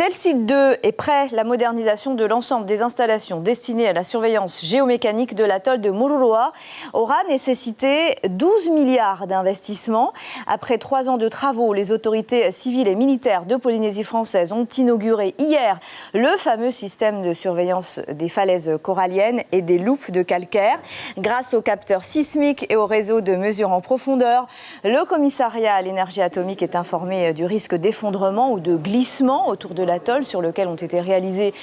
Telside 2 est prêt. La modernisation de l'ensemble des installations destinées à la surveillance géomécanique de l'atoll de Mururoa aura nécessité 12 milliards d'investissements. Après 3 ans de travaux, les autorités civiles et militaires de Polynésie française ont inauguré hier le fameux système de surveillance des falaises coralliennes et des loupes de calcaire. Grâce aux capteurs sismiques et au réseau de mesures en profondeur, le commissariat à l'énergie atomique est informé du risque d'effondrement ou de glissement autour de l'atoll sur lequel ont été réalisés,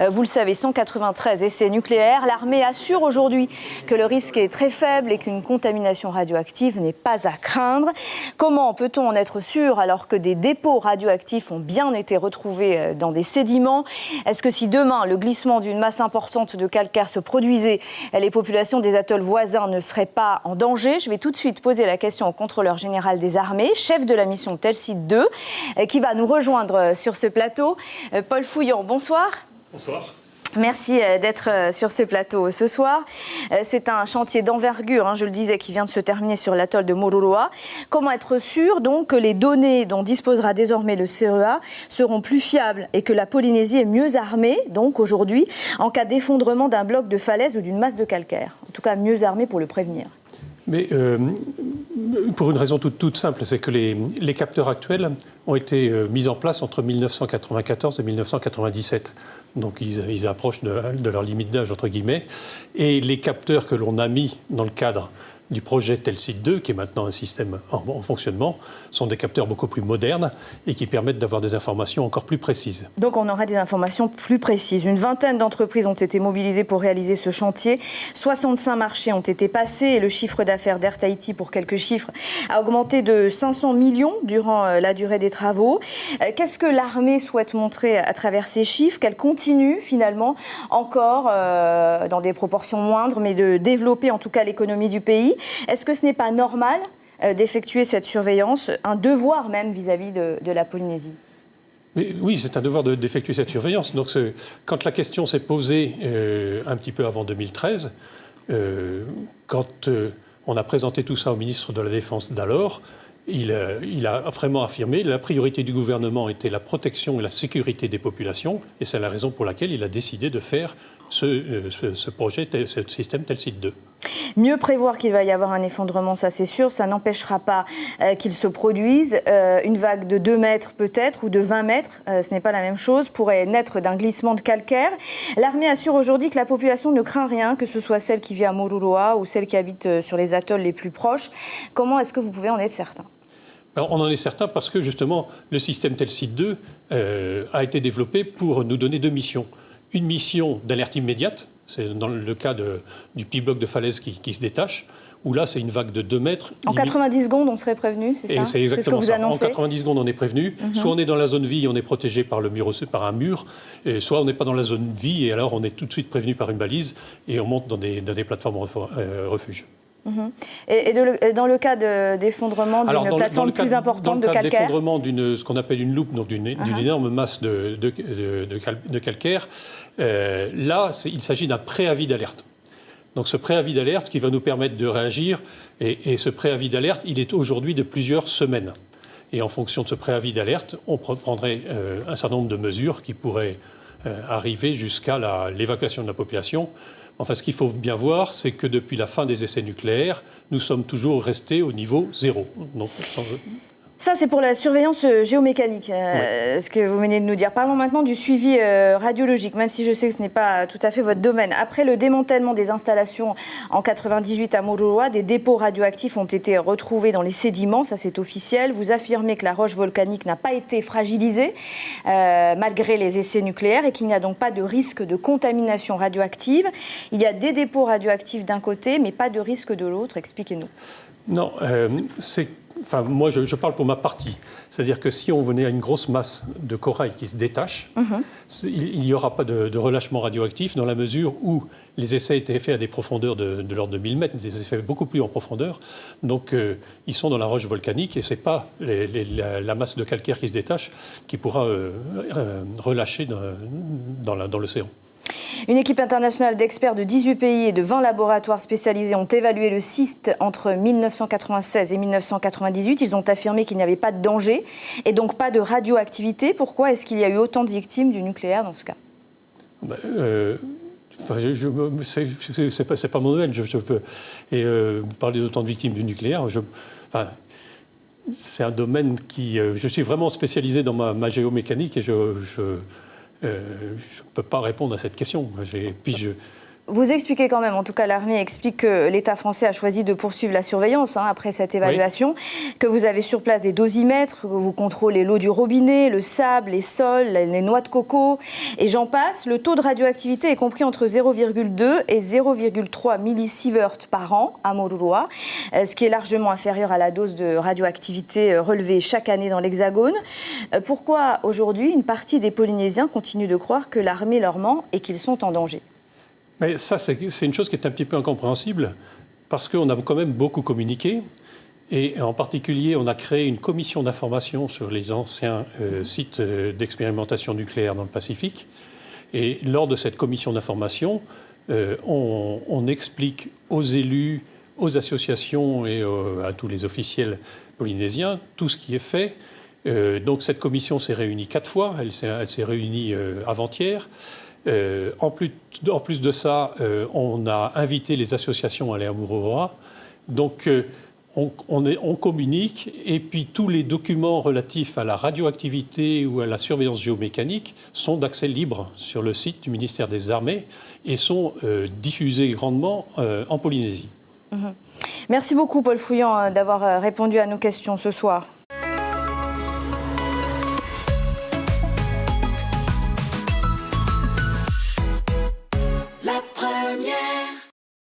vous le savez, 193 essais nucléaires. L'armée assure aujourd'hui que le risque est très faible et qu'une contamination radioactive n'est pas à craindre. Comment peut-on en être sûr alors que des dépôts radioactifs ont bien été retrouvés dans des sédiments? Est-ce que si demain le glissement d'une masse importante de calcaire se produisait, les populations des atolls voisins ne seraient pas en danger? Je vais tout de suite poser la question au contrôleur général des armées, chef de la mission Telside 2, qui va nous rejoindre sur ce plateau. Paul Fouillon, bonsoir. Bonsoir. Merci d'être sur ce plateau ce soir. C'est un chantier d'envergure, je le disais, qui vient de se terminer sur l'atoll de Mururoa. Comment être sûr donc que les données dont disposera désormais le CEA seront plus fiables et que la Polynésie est mieux armée, donc aujourd'hui, en cas d'effondrement d'un bloc de falaise ou d'une masse de calcaire? En tout cas, mieux armée pour le prévenir. Mais pour une raison toute simple, c'est que les capteurs actuels ont été mis en place entre 1994 et 1997. Donc ils approchent de leur limite d'âge, entre guillemets. Et les capteurs que l'on a mis dans le cadre du projet Telside 2, qui est maintenant un système en fonctionnement, sont des capteurs beaucoup plus modernes et qui permettent d'avoir des informations encore plus précises. Donc on aura des informations plus précises. Une vingtaine d'entreprises ont été mobilisées pour réaliser ce chantier. 65 marchés ont été passés et le chiffre d'affaires d'Air Tahiti, pour quelques chiffres, a augmenté de 500 millions durant la durée des travaux. Qu'est-ce que l'armée souhaite montrer à travers ces chiffres? Qu'elle continue finalement encore, dans des proportions moindres, mais de développer en tout cas l'économie du pays. Est-ce que ce n'est pas normal d'effectuer cette surveillance, un devoir même vis-à-vis de la Polynésie? Mais oui, c'est un devoir d'effectuer cette surveillance. Donc, quand la question s'est posée un petit peu avant 2013, quand on a présenté tout ça au ministre de la Défense d'alors, il a vraiment affirmé que la priorité du gouvernement était la protection et la sécurité des populations, et c'est la raison pour laquelle il a décidé de faire ce projet, ce système Telside 2. Mieux prévoir qu'il va y avoir un effondrement, ça c'est sûr, ça n'empêchera pas qu'il se produise. Une vague de 2 mètres peut-être, ou de 20 mètres, ce n'est pas la même chose, pourrait naître d'un glissement de calcaire. L'armée assure aujourd'hui que la population ne craint rien, que ce soit celle qui vit à Mururoa ou celle qui habite sur les atolls les plus proches. Comment est-ce que vous pouvez en être certain? Alors, on en est certain parce que justement, le système Telside 2 a été développé pour nous donner 2 missions. Une mission d'alerte immédiate, c'est dans le cas du petit bloc de falaise qui se détache, où là, c'est une vague de 2 mètres. En 90 secondes, on serait prévenu, c'est ça? C'est exactement ce que vous annoncez. En 90 secondes, on est prévenu. Soit on est dans la zone vie, on est protégé par un mur, et soit on n'est pas dans la zone vie, et alors on est tout de suite prévenu par une balise, et on monte dans des plateformes refuge. Et dans le cas d'effondrement d'une plateforme plus importante de calcaire? Dans le cas d'effondrement d'une ce qu'on appelle une loupe, donc d'une énorme masse de calcaire, là, il s'agit d'un préavis d'alerte. Donc ce préavis d'alerte qui va nous permettre de réagir, et ce préavis d'alerte, il est aujourd'hui de plusieurs semaines. Et en fonction de ce préavis d'alerte, on prendrait un certain nombre de mesures qui pourraient arriver jusqu'à l'évacuation de la population. Enfin, ce qu'il faut bien voir, c'est que depuis la fin des essais nucléaires, nous sommes toujours restés au niveau 0. Donc, ça, c'est pour la surveillance géomécanique, ce que vous venez de nous dire. Parlons maintenant du suivi radiologique, même si je sais que ce n'est pas tout à fait votre domaine. Après le démantèlement des installations en 98 à Mururoa, des dépôts radioactifs ont été retrouvés dans les sédiments, ça c'est officiel. Vous affirmez que la roche volcanique n'a pas été fragilisée malgré les essais nucléaires et qu'il n'y a donc pas de risque de contamination radioactive. Il y a des dépôts radioactifs d'un côté, mais pas de risque de l'autre. Expliquez-nous. Non, moi, je parle pour ma partie. C'est-à-dire que si on venait à une grosse masse de corail qui se détache, il n'y aura pas de relâchement radioactif dans la mesure où les essais étaient faits à des profondeurs de l'ordre de 1000 mètres, des essais beaucoup plus en profondeur. Donc, ils sont dans la roche volcanique et ce n'est pas la masse de calcaire qui se détache qui pourra relâcher dans l'océan. Une équipe internationale d'experts de 18 pays et de 20 laboratoires spécialisés ont évalué le site entre 1996 et 1998. Ils ont affirmé qu'il n'y avait pas de danger et donc pas de radioactivité. Pourquoi est-ce qu'il y a eu autant de victimes du nucléaire dans ce cas ? C'est pas mon domaine. Je peux parler d'autant de victimes du nucléaire. C'est un domaine qui... je suis vraiment spécialisé dans ma géomécanique et je ne peux pas répondre à cette question. Vous expliquez quand même, en tout cas l'armée explique que l'État français a choisi de poursuivre la surveillance après cette évaluation, oui. Que vous avez sur place des dosimètres, que vous contrôlez l'eau du robinet, le sable, les sols, les noix de coco, et j'en passe. Le taux de radioactivité est compris entre 0,2 et 0,3 millisieverts par an à Mururoa, ce qui est largement inférieur à la dose de radioactivité relevée chaque année dans l'Hexagone. Pourquoi aujourd'hui une partie des Polynésiens continue de croire que l'armée leur ment et qu'ils sont en danger ? Mais ça, c'est une chose qui est un petit peu incompréhensible parce qu'on a quand même beaucoup communiqué et en particulier, on a créé une commission d'information sur les anciens sites d'expérimentation nucléaire dans le Pacifique. Et lors de cette commission d'information, on explique aux élus, aux associations et à tous les officiels polynésiens tout ce qui est fait. Donc cette commission s'est réunie 4 fois, elle s'est réunie avant-hier. En plus de ça, on a invité les associations à aller à Mururoa. Donc, on communique et puis tous les documents relatifs à la radioactivité ou à la surveillance géomécanique sont d'accès libre sur le site du ministère des Armées et sont diffusés grandement en Polynésie. Merci beaucoup, Paul Fouillant, d'avoir répondu à nos questions ce soir.